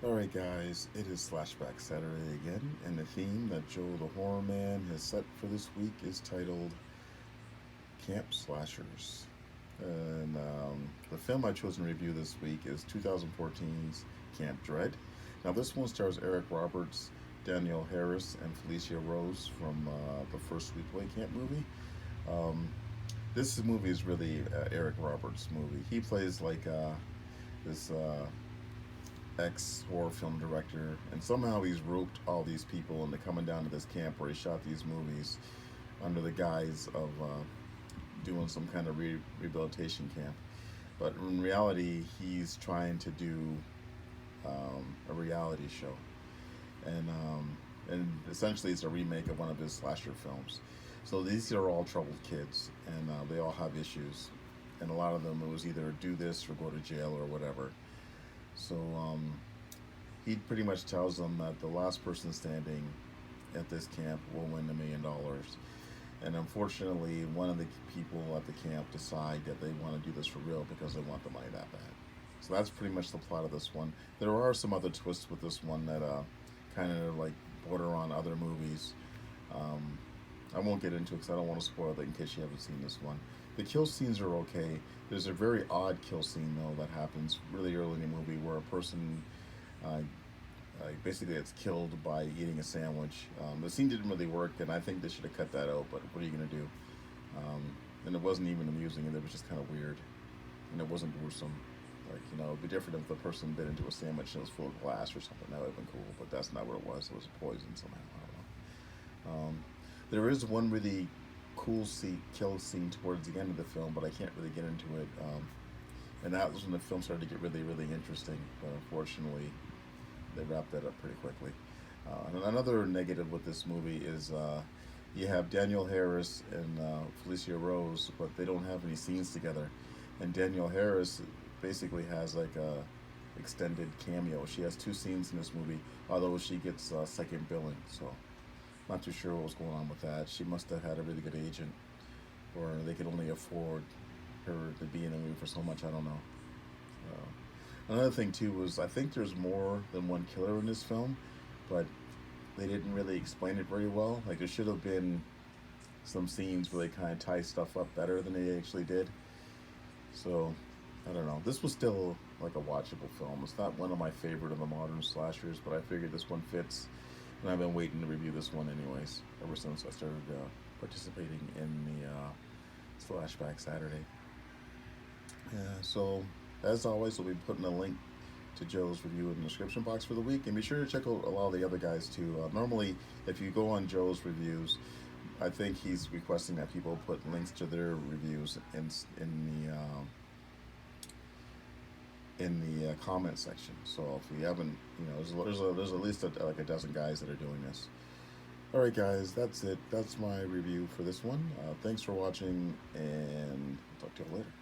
Alright guys, it is Slashback Saturday again, and the theme that Joe the Horror Man has set for this week is titled Camp Slashers. And the film I chose to review this week is 2014's Camp Dread. Now this one stars Eric Roberts, Danielle Harris, and Felicia Rose from the first Sleepaway Camp movie. Um, this movie is really Eric Roberts' movie. He plays like this ex horror film director, and somehow he's roped all these people into coming down to this camp where he shot these movies under the guise of doing some kind of rehabilitation camp. But in reality, he's trying to do a reality show, and essentially it's a remake of one of his slasher films. So these are all troubled kids, and they all have issues, and a lot of them it was either do this or go to jail or whatever. So he pretty much tells them that the last person standing at this camp will win $1 million. And unfortunately, one of the people at the camp decide that they want to do this for real because they want the money that bad. So that's pretty much the plot of this one. There are some other twists with this one that kind of like border on other movies. I won't get into it because I don't want to spoil it in case you haven't seen this one. The kill scenes are okay. There's a very odd kill scene though that happens really early in the movie where a person basically gets killed by eating a sandwich. The scene didn't really work, and I think they should have cut that out. But what are you gonna do? And it wasn't even amusing, and it was just kind of weird, and it wasn't gruesome. Like, it'd be different if the person bit into a sandwich and it was full of glass or something. That would have been cool, but that's not what it was. It was poison somehow. I don't know. There is one really cool kill scene towards the end of the film, but I can't really get into it. And that was when the film started to get really, really interesting. But unfortunately, they wrapped that up pretty quickly. And another negative with this movie is you have Danielle Harris and Felicia Rose, but they don't have any scenes together. And Danielle Harris basically has like a extended cameo. She has 2 scenes in this movie, although she gets second billing. So not too sure what was going on with that. She must have had a really good agent, or they could only afford her to be in the movie for so much. I don't know. Another thing too was I think there's more than one killer in this film, but they didn't really explain it very well. Like there should have been some scenes where they kind of tie stuff up better than they actually did. So I don't know. This was still like a watchable film. It's not one of my favorite of the modern slashers, but I figured this one fits. And I've been waiting to review this one anyways, ever since I started participating in the Slashback Saturday. Yeah, so, as always, we'll be putting a link to Joe's review in the description box for the week. And be sure to check out a lot of the other guys, too. Normally, if you go on Joe's reviews, I think he's requesting that people put links to their reviews in the comment section. So if you haven't, there's at least like a dozen guys that are doing this. All right, guys, that's it. That's my review for this one. Thanks for watching, and talk to you later.